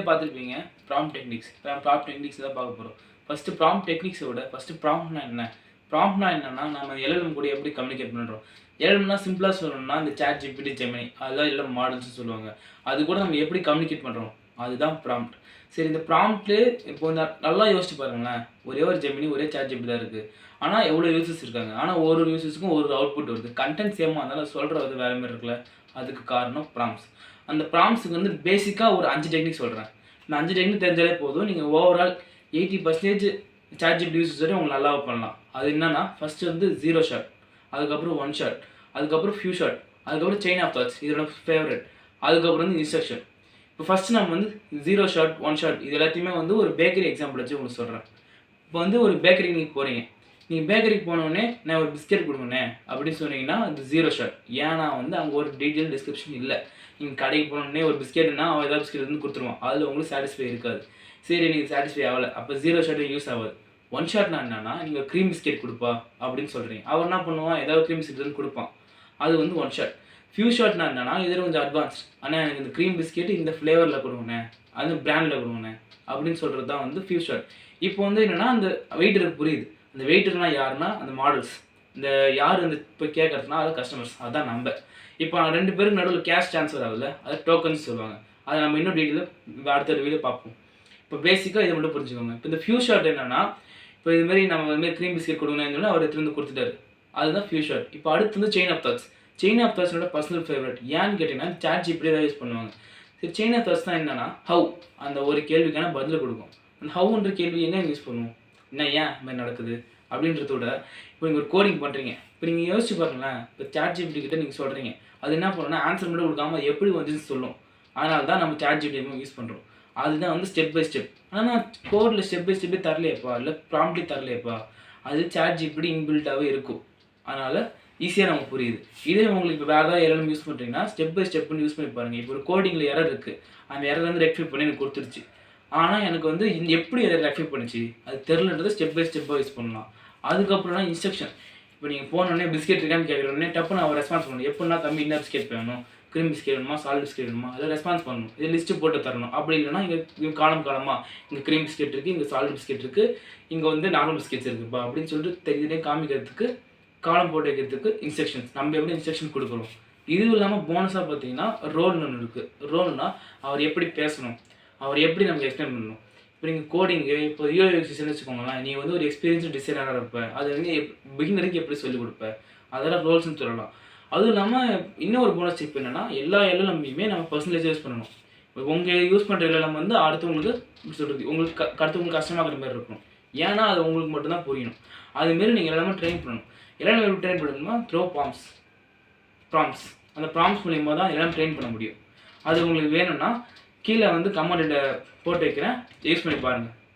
பார்த்துருப்பீங்க prompt techniques. Prompt techniques தான் பார்க்க போகிறோம். ஃபஸ்ட்டு ப்ராம்ப்ட் டெக்னிக்ஸை விட ஃபஸ்ட்டு ப்ராம்ப்ட்னா என்ன? ப்ராம்ப்ட்னா என்னன்னா, நம்ம எல்எல்எம் கூட எப்படி கம்யூனிகேட் பண்ணுறோம். எல்எல்எம்னா சிம்பிளாக சொல்லணும்னா இந்த சாட் ஜிபிடி, ஜெமினி அதெல்லாம் எல்லாம் மாடல்ஸ் சொல்லுவாங்க. அது கூட நம்ம எப்படி கம்யூனிகேட் பண்ணுறோம், அதுதான் ப்ராம்ப்ட். சரி, இந்த ப்ராம்ப்ட்டு இப்போ நல்லா யோசிச்சு பாருங்களேன். ஒரே ஒரு ஜெமினி, ஒரே சாட் ஜிபிடி தான் இருக்குது. ஆனால் எவ்வளோ யூசர்ஸ் இருக்காங்க. ஆனால் ஒரு யூசர்ஸுக்கும் ஒரு அவுட்புட் வருது. கண்டென்ட் சேமாக இருந்தாலும் சொல்கிறது வேறு மாதிரி இருக்குல்ல. அதுக்கு காரணம் ப்ராம்ப்ட்ஸ். அந்த ப்ராம்ப்ட்ஸுக்கு வந்து பேசிக்காக ஒரு 5 டெக்னிக் சொல்கிறேன். இந்த 5 டெக்னிக் தெரிஞ்சாலே போதும், நீங்கள் ஓவரால் 80% சாட் ஜிபிடி யூசர்ஸ் வரை உங்களுக்கு நல்லா பண்ணலாம். அது என்னன்னா, ஃபஸ்ட்டு வந்து 0 ஷாட், அதுக்கப்புறம் 1 ஷாட், அதுக்கப்புறம் ஃபியூ ஷாட், அதுக்கப்புறம் செயின் ஆஃப் தாட்ஸ் இதோட ஃபேவரட், அதுக்கப்புறம் வந்து இன்ஸ்ட்ரக்ஷன். இப்போ ஃபஸ்ட்டு நம்ம வந்து 0 ஷாட், 1 ஷாட் இது எல்லாத்தையுமே வந்து ஒரு பேக்கரி எக்ஸாம்பிள் வச்சு உங்களுக்கு சொல்கிறேன். இப்போ வந்து ஒரு பேக்கரிக்கு நீங்கள் போகிறீங்க. நீங்கள் பேக்கரிக்கு போனோடனே நான் ஒரு பிஸ்கெட் கொடுங்கண்ணே அப்படின்னு சொன்னீங்கன்னா அது 0 ஷாட். ஏன்னா வந்து அங்கே ஒரு டீட்டெயில் டிஸ்கிரிப்ஷன் இல்லை. நீங்கள் கடைக்கு போனோடனே ஒரு பிஸ்கெட்னா அவன் ஏதாவது பிஸ்கெட் வந்து கொடுத்துருவான். அதில் உங்களுக்கு சாட்டிஸ்ஃபை இருக்காது. சரி, நீங்கள் சாட்டிஸ்ஃபை ஆகலை, அப்போ 0 ஷாட் யூஸ் ஆகாது. 1 ஷாட்னா என்னன்னா, நீங்கள் க்ரீம் பிஸ்கெட் கொடுப்பா அப்படின்னு சொல்கிறீங்க. அவர் என்ன பண்ணுவான், ஏதாவது க்ரீம் பிஸ்கெட் வந்து கொடுப்பான். அது வந்து 1 ஷாட். ஃபியூ ஷாட்னா என்னன்னா, இதில் கொஞ்சம் அட்வான்ஸ். ஆனால் எனக்கு இந்த க்ரீம் பிஸ்கெட் இந்த ஃப்ளேவரில் கொடுங்கண்ணே, அது பிராண்டில் கொடுங்கண்ணே அப்படின்னு சொல்கிறது தான் வந்து ஃபியூ ஷாட். இப்போ வந்து என்னென்னா, அந்த வெயிட்டருக்கு புரியுது. அந்த வெயிட்டர்னால் யாருன்னா அந்த மாடல்ஸ். இந்த யார் வந்து இப்போ கேட்குறதுனா அது கஸ்டமர்ஸ், அதுதான் நம்ம. இப்போ 2 பேருக்கு நடுவில் கேஷ் ட்ரான்ஸ்ஃபர் ஆகுதுல்ல, அது டோக்கன்ஸ் சொல்லுவாங்க. அதை நம்ம இன்னும் டீட்டெயிலாக அடுத்த வீடியோ பார்ப்போம். இப்போ பேசிக்காக இதை மட்டும் புரிஞ்சுக்கோங்க. இப்போ இந்த ஃபியூ ஷாட் என்னென்னா, இப்போ இதுமாரி நம்ம இதுமாரி க்ரீம் பிஸ்கெட் கொடுங்கன்னு சொல்லி அவர் எடுத்துகிட்டு வந்து கொடுத்துட்டாரு. அதுதான் ஃபியூ ஷாட். இப்போ அடுத்து வந்து chain of thoughts. Chain of தாட்ஸோட பர்சனல் ஃபேவரட் ஏன்னு கேட்டிங்கன்னா, சாட் ஜிபிடி தான் யூஸ் பண்ணுவாங்க. சரி, செயின் ஆஃப் தாட்ஸ் தான் என்னன்னா, ஹவு அந்த ஒரு கேள்விக்கான பதில் கொடுக்கும். அந்த ஹவுன்ற கேள்வி என்ன யூஸ் பண்ணுவோம், என்ன ஏன் இந்த மாதிரி நடக்குது அப்படின்றத விட, இப்போ நீங்கள் ஒரு கோடிங் பண்ணுறீங்க. இப்போ நீங்கள் யோசிச்சு பாருங்களேன். இப்போ சாட் ஜிபிடி கிட்ட நீங்கள் சொல்கிறீங்க, அது என்ன பண்ணுன்னா ஆன்சர் மட்டும் கொடுக்காம எப்படி வந்துச்சுன்னு சொல்லும். அதனால தான் நம்ம சாட் ஜிபிடி யூஸ் பண்ணுறோம். அதுதான் வந்து ஸ்டெப் பை ஸ்டெப். ஆனால் கோடில் ஸ்டெப் பை ஸ்டெப்பே தரலையப்பா, இல்லை ப்ராம்ப்ட்லி தரலையப்பா, அது சாட் ஜிபிடி இன்பில்ட்டாகவே இருக்கும். அதனால் ஈஸியாக நமக்கு புரியுது. இதே உங்களுக்கு இப்போ வேறு ஏதாவது எரர் யூஸ் பண்ணுறீங்கன்னா ஸ்டெப் பை ஸ்டெப்னு யூஸ் பண்ணி பாருங்கள். இப்போ ஒரு கோடிங்கில் எரர் இருக்குது, அந்த எரர் வந்து ரெக்டிஃபை பண்ணி எனக்கு கொடுத்துருச்சு. ஆனால் எனக்கு வந்து எப்படி எரர் ரெக்டிஃபை பண்ணிச்சு அது தெரிலன்றது ஸ்டெப் பை ஸ்டெப்பாக யூஸ் பண்ணலாம். அதுக்கப்புறம்னா இன்ஸ்ட்ரக்ஷன். இப்போ நீங்கள் போனோடனே பிஸ்கெட் இருக்கான்னு கேட்குறோடனே டப்புன்னு அவர் ரெஸ்பான்ஸ் பண்ணணும். எப்படின்னா தம்பி என்ன பிஸ்கெட் வேணும், க்ரீம் பிஸ்கெட் வேணுமா, சால்ட் பிஸ்கெட் வேணுமா, அதை ரெஸ்பான்ஸ் பண்ணணும். இதை லிஸ்ட்டு போட்டு தரணும். அப்படி இல்லைனா இங்கே காலமாக இங்கே க்ரீம் பிஸ்கெட் இருக்குது, இங்கே சால்ட் பிஸ்கெட் இருக்குது, இங்கே வந்து நார்மல் பிஸ்கெட்ஸ் இருக்குப்பா அப்படின்னு சொல்லிட்டு தெரியுதே காமிக்கிறதுக்கு காலம் போட்டு வைக்கிறதுக்கு இன்ஸ்ட்ரக்ஷன்ஸ். நம்ம எப்படி இன்ஸ்ட்ரக்ஷன் கொடுக்குறோம். இதுவும் இல்லாமல் போனஸாக பார்த்தீங்கன்னா ரோல்னு ஒன்று இருக்குது. ரோல்னா அவர் எப்படி பேசணும், அவர் எப்படி நமக்கு எக்ஸ்பிளைன் பண்ணணும். இப்போ நீங்கள் கோடிங்கு இப்போ யூஎக்ஸ் வச்சுக்கோங்களேன். நீங்கள் வந்து ஒரு எக்ஸ்பீரியன்ஸ் டிசைனராக இருப்ப, அது வந்து பிகினருக்கு எப்படி சொல்லிக் கொடுப்பேன், அதெல்லாம் ரோல்ஸ்னு சொல்லலாம். அதுவும் இல்லாமல் இன்னொரு போனஸ் டிப் என்னென்னா, எல்லா எல்எல்எம்மையுமே நம்ம பர்சனலைஸாக யூஸ் பண்ணணும். இப்போ உங்கள் யூஸ் பண்ணுற எல்எல்எம் வந்து அடுத்தவங்களுக்கு சொல்கிறது உங்களுக்கு அடுத்தவங்களுக்கு கஷ்டமாகிற மாதிரி இருக்கணும். ஏன்னா அது உங்களுக்கு மட்டும்தான் புரியணும். அதுமாரி நீங்கள் எல்லாமே ட்ரெயின் பண்ணணும். எல்லாம் எப்படி ட்ரெயின் பண்ணணும்னா த்ரோ ப்ராம்ப்ட்ஸ். அந்த ப்ராம்ப்ட்ஸ் மூலியமாக தான் எல்லாம் ட்ரெயின் பண்ண முடியும். அது உங்களுக்கு வேணும்னா கீழே வந்து கமெண்ட்டில் போட்டு வைக்கிறேன், யூஸ் பண்ணி பாருங்கள்.